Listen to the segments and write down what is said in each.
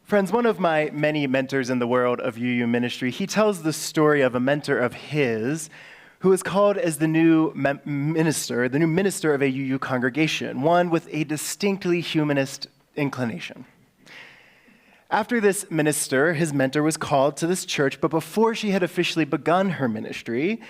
Friends, one of my many mentors in the world of UU ministry, he tells the story of a mentor of his who was called as the new minister of a UU congregation, one with a distinctly humanist inclination. After this minister, his mentor was called to this church, but before she had officially begun her ministry,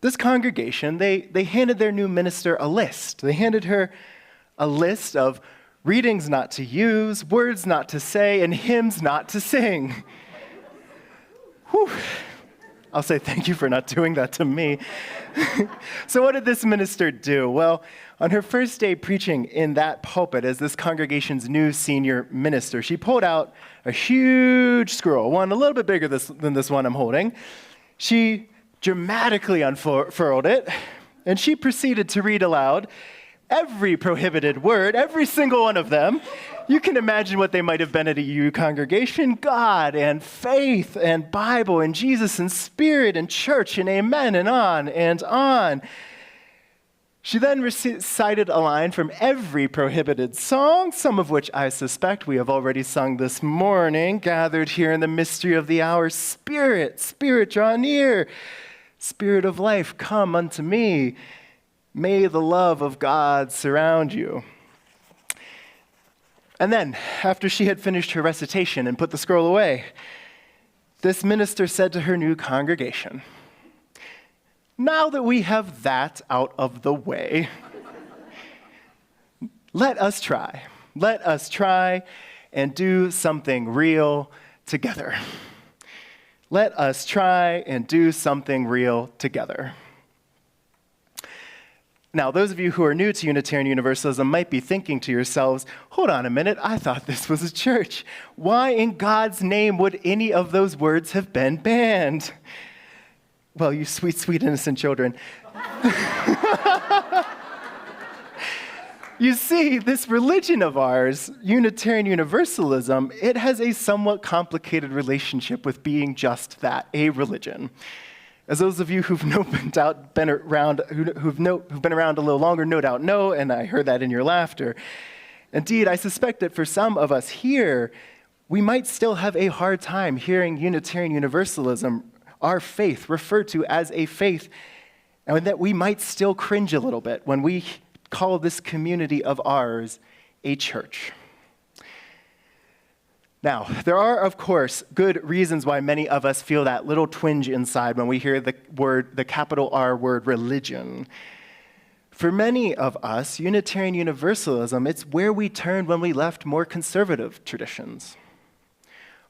this congregation, they handed their new minister a list. They handed her a list of readings not to use, words not to say, and hymns not to sing. Whew. I'll say thank you for not doing that to me. So what did this minister do? Well, on her first day preaching in that pulpit as this congregation's new senior minister, she pulled out a huge scroll, one a little bit bigger than this one I'm holding. She dramatically unfurled it, and she proceeded to read aloud every prohibited word, every single one of them. You can imagine what they might have been at a UU congregation: God and faith and Bible and Jesus and Spirit and church and amen and on and on. She then recited a line from every prohibited song, some of which I suspect we have already sung this morning, gathered here in the mystery of the hour. Spirit, Spirit, draw near. Spirit of life, come unto me. May the love of God surround you. And then, after she had finished her recitation and put the scroll away, this minister said to her new congregation, "Now that we have that out of the way, let us try and do something real together. Let us try and do something real together." Now, those of you who are new to Unitarian Universalism might be thinking to yourselves, hold on a minute, I thought this was a church. Why in God's name would any of those words have been banned? Well, you sweet, sweet innocent children. You see, this religion of ours, Unitarian Universalism, it has a somewhat complicated relationship with being just that, a religion. As those of you who've been around a little longer no doubt know, and I heard that in your laughter. Indeed, I suspect that for some of us here, we might still have a hard time hearing Unitarian Universalism, our faith, referred to as a faith, and that we might still cringe a little bit when we call this community of ours a church. Now, there are, of course, good reasons why many of us feel that little twinge inside when we hear the capital R word, religion. For many of us, Unitarian Universalism, it's where we turned when we left more conservative traditions.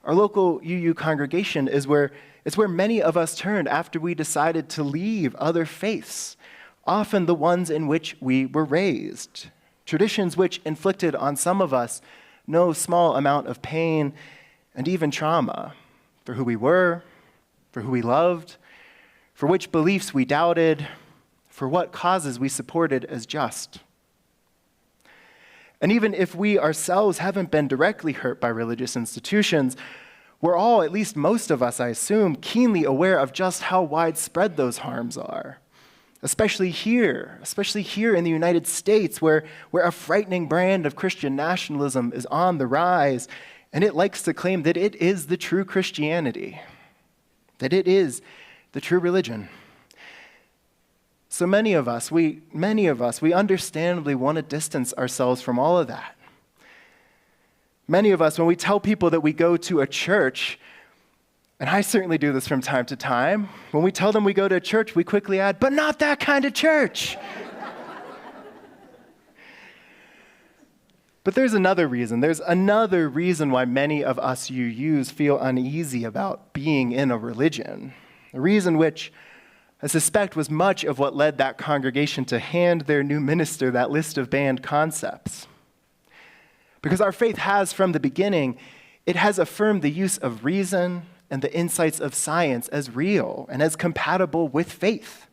Our local UU congregation is where many of us turned after we decided to leave other faiths, often the ones in which we were raised, traditions which inflicted on some of us no small amount of pain and even trauma for who we were, for who we loved, for which beliefs we doubted, for what causes we supported as just. And even if we ourselves haven't been directly hurt by religious institutions, we're all, at least most of us, I assume, keenly aware of just how widespread those harms are. Especially here in the United States, where a frightening brand of Christian nationalism is on the rise, and it likes to claim that it is the true Christianity, that it is the true religion. So many of us, we understandably want to distance ourselves from all of that. Many of us, when we tell people that we go to a church, and I certainly do this from time to time, when we tell them we go to a church, we quickly add, but not that kind of church. But there's another reason. There's another reason why many of us UUs feel uneasy about being in a religion. A reason which I suspect was much of what led that congregation to hand their new minister that list of banned concepts. Because our faith has, from the beginning, it has affirmed the use of reason and the insights of science as real and as compatible with faith.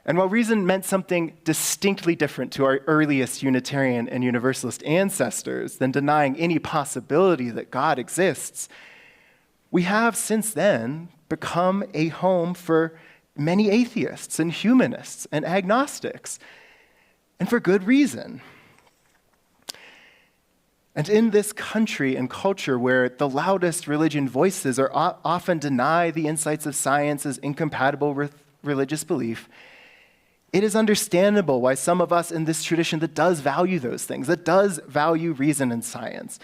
And while reason meant something distinctly different to our earliest Unitarian and Universalist ancestors than denying any possibility that God exists, we have since then become a home for many atheists and humanists and agnostics, and for good reason. And in this country and culture where the loudest religion voices are often deny the insights of science as incompatible with religious belief, it is understandable why some of us in this tradition that does value those things, that does value reason and science,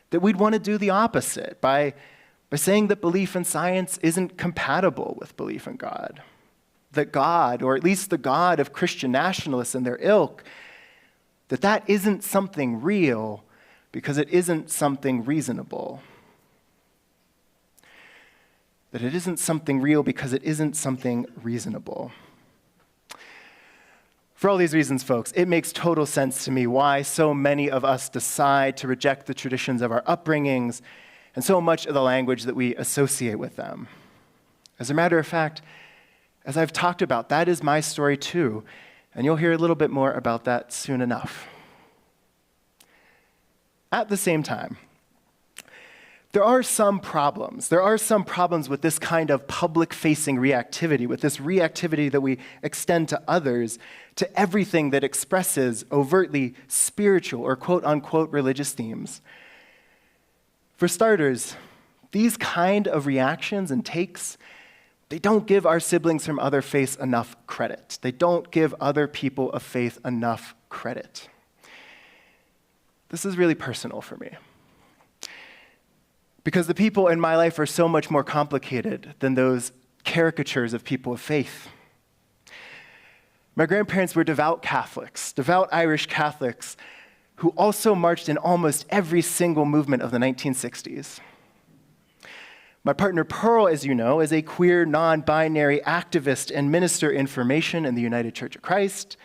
that we'd want to do the opposite by saying that belief in science isn't compatible with belief in God. That God, or at least the God of Christian nationalists and their ilk, that isn't something real because it isn't something reasonable. That it isn't something real because it isn't something reasonable. For all these reasons, folks, it makes total sense to me why so many of us decide to reject the traditions of our upbringings and so much of the language that we associate with them. As a matter of fact, as I've talked about, that is my story too, and you'll hear a little bit more about that soon enough. At the same time, there are some problems. There are some problems with this kind of public-facing reactivity, with this reactivity that we extend to others, to everything that expresses overtly spiritual or quote-unquote religious themes. For starters, these kind of reactions and takes, they don't give our siblings from other faiths enough credit. They don't give other people of faith enough credit. This is really personal for me. Because the people in my life are so much more complicated than those caricatures of people of faith. My grandparents were devout Catholics, devout Irish Catholics, who also marched in almost every single movement of the 1960s. My partner Pearl, as you know, is a queer, non-binary activist and minister in formation in the United Church of Christ.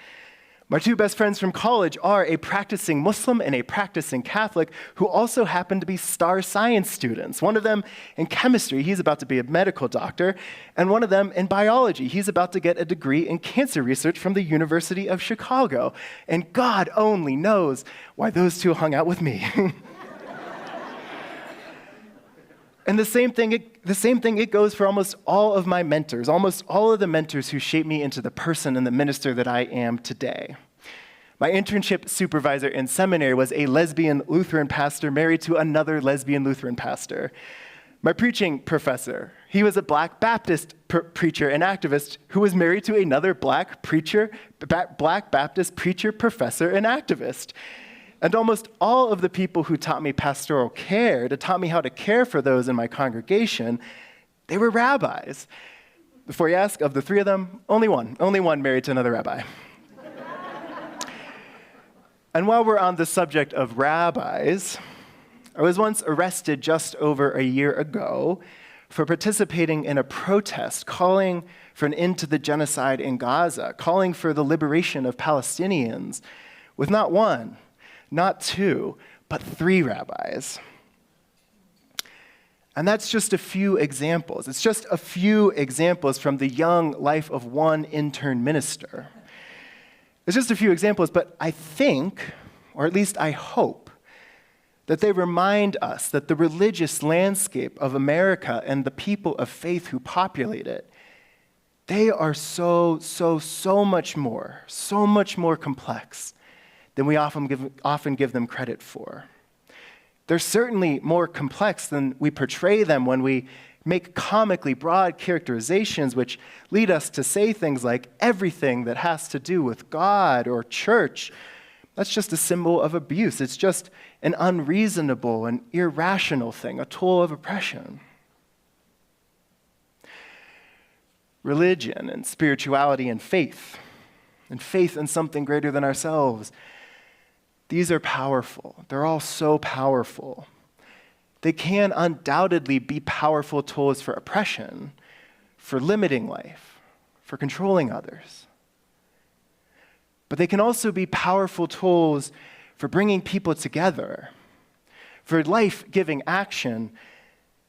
My two best friends from college are a practicing Muslim and a practicing Catholic who also happen to be star science students. One of them in chemistry, he's about to be a medical doctor, and one of them in biology. He's about to get a degree in cancer research from the University of Chicago. And God only knows why those two hung out with me. And the same thing, it goes for almost all of my mentors, almost all of the mentors who shaped me into the person and the minister that I am today. My internship supervisor in seminary was a lesbian Lutheran pastor married to another lesbian Lutheran pastor. My preaching professor, he was a Black Baptist preacher and activist who was married to another Black Baptist preacher, professor, and activist. And almost all of the people who taught me pastoral care, that taught me how to care for those in my congregation, they were rabbis. Before you ask, of the three of them, only one married to another rabbi. And while we're on the subject of rabbis, I was once arrested just over a year ago for participating in a protest calling for an end to the genocide in Gaza, calling for the liberation of Palestinians, with not one, not two, but three rabbis. And that's just a few examples. It's just a few examples from the young life of one intern minister. It's just a few examples, but I think, or at least I hope, that they remind us that the religious landscape of America and the people of faith who populate it, they are so much more complex than we often give them credit for. They're certainly more complex than we portray them when we make comically broad characterizations which lead us to say things like everything that has to do with God or church, that's just a symbol of abuse. It's just an unreasonable and irrational thing, a tool of oppression. Religion and spirituality and faith in something greater than ourselves, these are powerful. They're all so powerful. They can undoubtedly be powerful tools for oppression, for limiting life, for controlling others. But they can also be powerful tools for bringing people together, for life-giving action,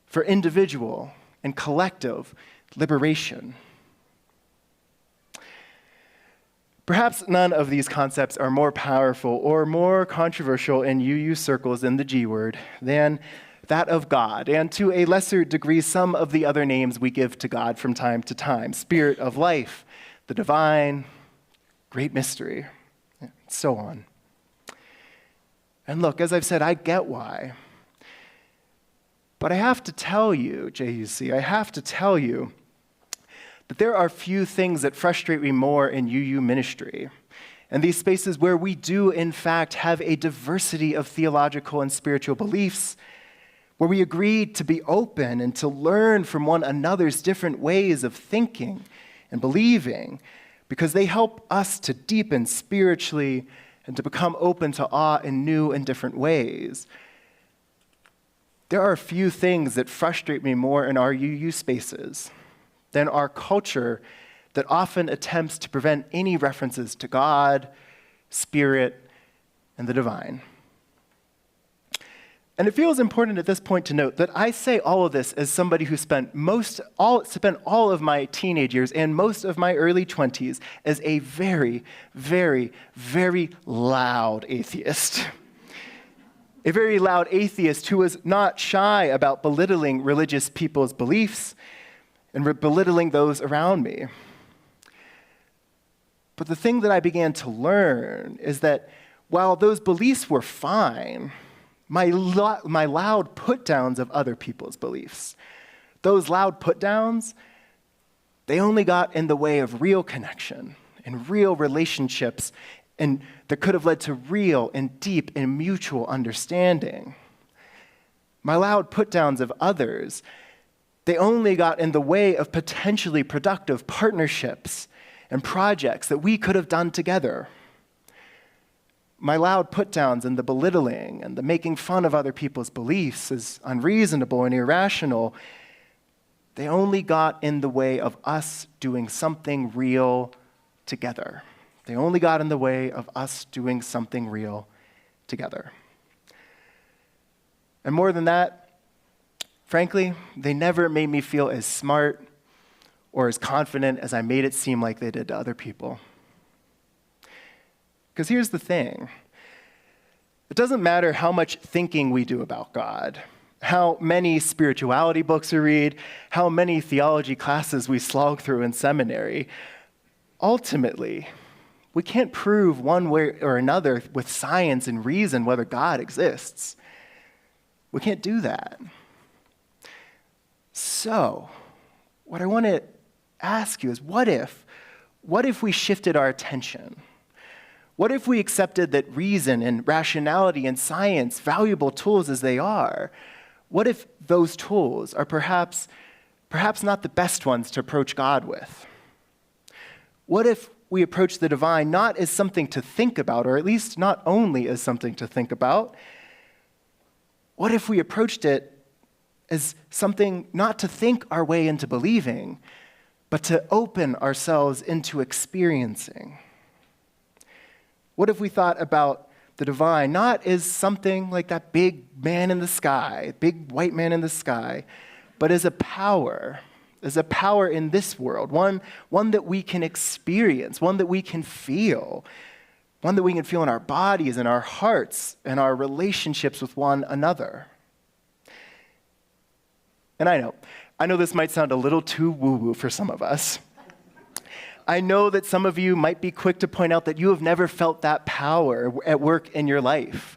for individual and collective liberation. Perhaps none of these concepts are more powerful or more controversial in UU circles than the G word, than that of God, and to a lesser degree, some of the other names we give to God from time to time: Spirit of life, the divine, great mystery, and so on. And look, as I've said, I get why. But I have to tell you, JUC, I have to tell you that there are few things that frustrate me more in UU ministry, and these spaces where we do, in fact, have a diversity of theological and spiritual beliefs, where we agree to be open and to learn from one another's different ways of thinking and believing, because they help us to deepen spiritually and to become open to awe in new and different ways. There are few things that frustrate me more in our UU spaces than our culture that often attempts to prevent any references to God, Spirit, and the divine. And it feels important at this point to note that I say all of this as somebody who spent all of my teenage years and most of my early 20s as a very, very, very loud atheist. A very loud atheist who was not shy about belittling religious people's beliefs and belittling those around me. But the thing that I began to learn is that while those beliefs were fine, my loud put-downs of other people's beliefs, those loud put-downs, they only got in the way of real connection and real relationships, and that could have led to real and deep and mutual understanding. My loud put-downs of others, they only got in the way of potentially productive partnerships and projects that we could have done together. My loud put-downs and the belittling and the making fun of other people's beliefs as unreasonable and irrational, they only got in the way of us doing something real together. They only got in the way of us doing something real together. And more than that, frankly, they never made me feel as smart or as confident as I made it seem like they did to other people. Because here's the thing. It doesn't matter how much thinking we do about God, how many spirituality books we read, how many theology classes we slog through in seminary. Ultimately, we can't prove one way or another with science and reason whether God exists. We can't do that. So, what I want to ask you is, what if we shifted our attention? What if we accepted that reason and rationality and science, valuable tools as they are, what if those tools are perhaps not the best ones to approach God with? What if we approach the divine not as something to think about, or at least not only as something to think about? What if we approached it as something not to think our way into believing, but to open ourselves into experiencing? What if we thought about the divine not as something like that big man in the sky, big white man in the sky, but as a power in this world, one that we can experience, one that we can feel, one that we can feel in our bodies and our hearts and our relationships with one another? And I know this might sound a little too woo-woo for some of us. I know that some of you might be quick to point out that you have never felt that power at work in your life,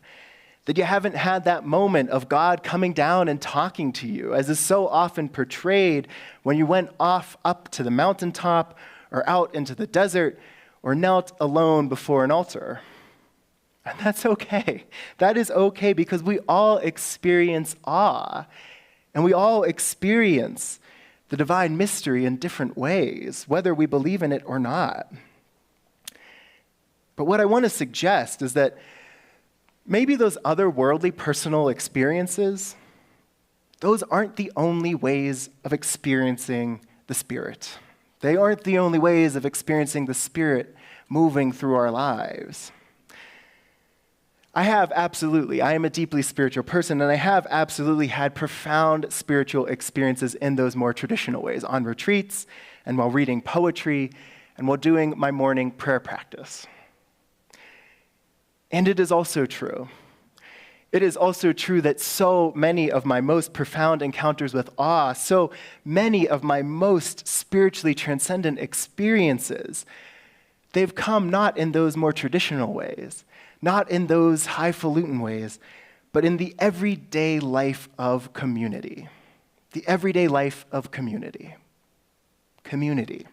that you haven't had that moment of God coming down and talking to you, as is so often portrayed when you went off up to the mountaintop or out into the desert or knelt alone before an altar. And that's okay. That is okay, because we all experience awe, and we all experience the divine mystery in different ways, whether we believe in it or not. But what I want to suggest is that maybe those otherworldly personal experiences, those aren't the only ways of experiencing the Spirit. They aren't the only ways of experiencing the Spirit moving through our lives. I am a deeply spiritual person, and I have absolutely had profound spiritual experiences in those more traditional ways, on retreats, and while reading poetry, and while doing my morning prayer practice. And it is also true. It is also true that so many of my most profound encounters with awe, so many of my most spiritually transcendent experiences, they've come not in those more traditional ways. not in those highfalutin ways, but in the everyday life of community. The everyday life of community. Community.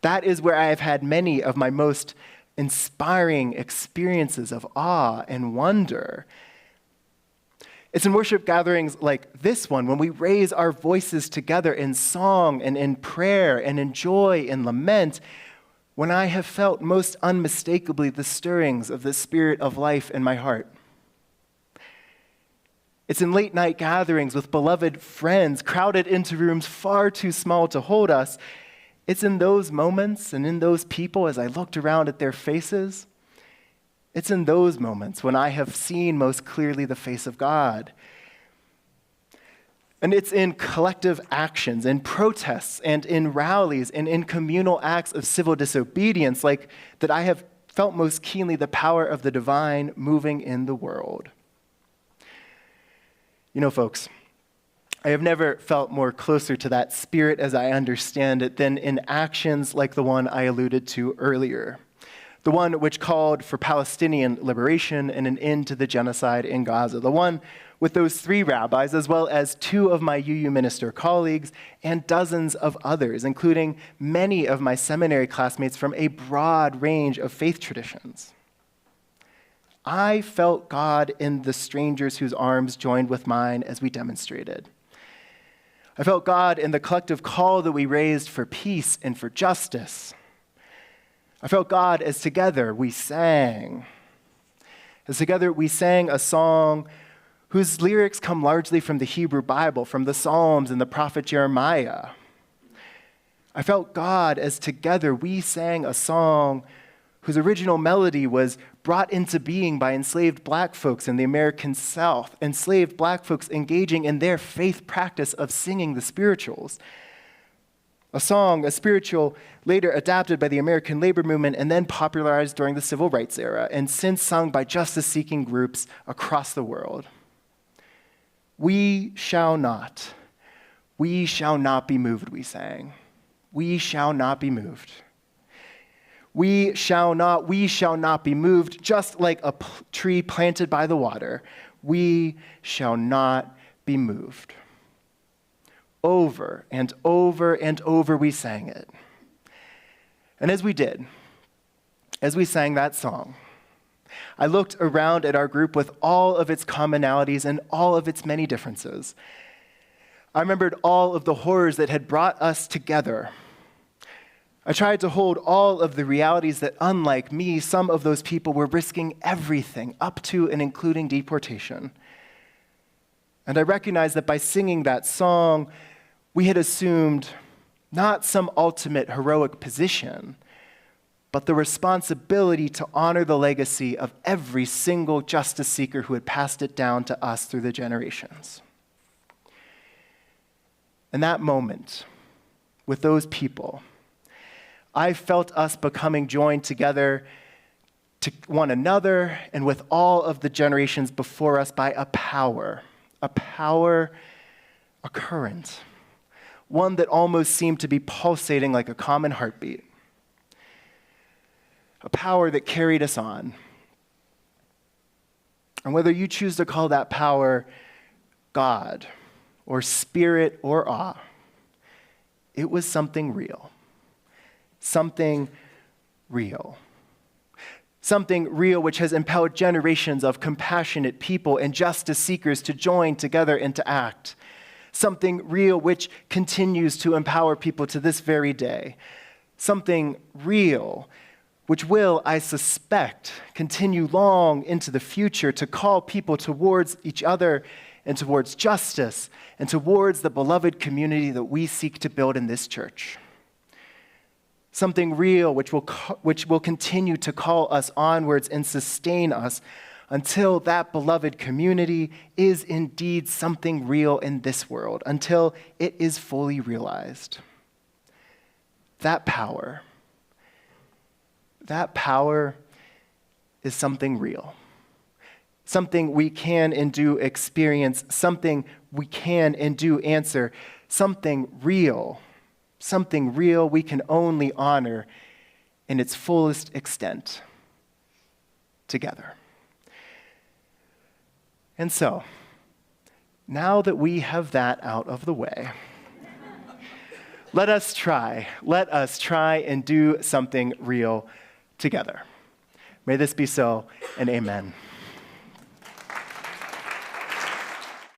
That is where I have had many of my most inspiring experiences of awe and wonder. It's in worship gatherings like this one, when we raise our voices together in song and in prayer and in joy and lament, when I have felt most unmistakably the stirrings of the Spirit of life in my heart. It's in late night gatherings with beloved friends crowded into rooms far too small to hold us. It's in those moments and in those people as I looked around at their faces. It's in those moments when I have seen most clearly the face of God. And it's in collective actions, in protests, and in rallies, and in communal acts of civil disobedience like that I have felt most keenly the power of the divine moving in the world. You know, folks, I have never felt more closer to that spirit as I understand it than in actions like the one I alluded to earlier, the one which called for Palestinian liberation and an end to the genocide in Gaza, the one with those 3 rabbis, as well as 2 of my UU minister colleagues and dozens of others, including many of my seminary classmates from a broad range of faith traditions. I felt God in the strangers whose arms joined with mine as we demonstrated. I felt God in the collective call that we raised for peace and for justice. I felt God as together we sang. As together we sang a song whose lyrics come largely from the Hebrew Bible, from the Psalms and the prophet Jeremiah. I felt God as together we sang a song whose original melody was brought into being by enslaved black folks in the American South, enslaved black folks engaging in their faith practice of singing the spirituals. A song, a spiritual, later adapted by the American labor movement and then popularized during the civil rights era, and since sung by justice-seeking groups across the world. We shall not be moved, we sang. We shall not be moved. We shall not be moved, just like a tree planted by the water. We shall not be moved. Over and over and over we sang it. And as we sang that song, I looked around at our group with all of its commonalities and all of its many differences. I remembered all of the horrors that had brought us together. I tried to hold all of the realities that, unlike me, some of those people were risking everything, up to and including deportation. And I recognized that by singing that song, we had assumed not some ultimate heroic position, but the responsibility to honor the legacy of every single justice seeker who had passed it down to us through the generations. In that moment, with those people, I felt us becoming joined together to one another and with all of the generations before us by a power, a current, one that almost seemed to be pulsating like a common heartbeat, a power that carried us on. And whether you choose to call that power God or spirit or awe, it was something real. Something real. Something real which has impelled generations of compassionate people and justice seekers to join together and to act. Something real which continues to empower people to this very day. Something real which will, I suspect, continue long into the future to call people towards each other and towards justice and towards the beloved community that we seek to build in this church. Something real which will continue to call us onwards and sustain us until that beloved community is indeed something real in this world, until it is fully realized. That power is something real. Something we can and do experience, something we can and do answer, something real we can only honor in its fullest extent. together. And so, now that we have that out of the way, let us try and do something real together. May this be so, and amen.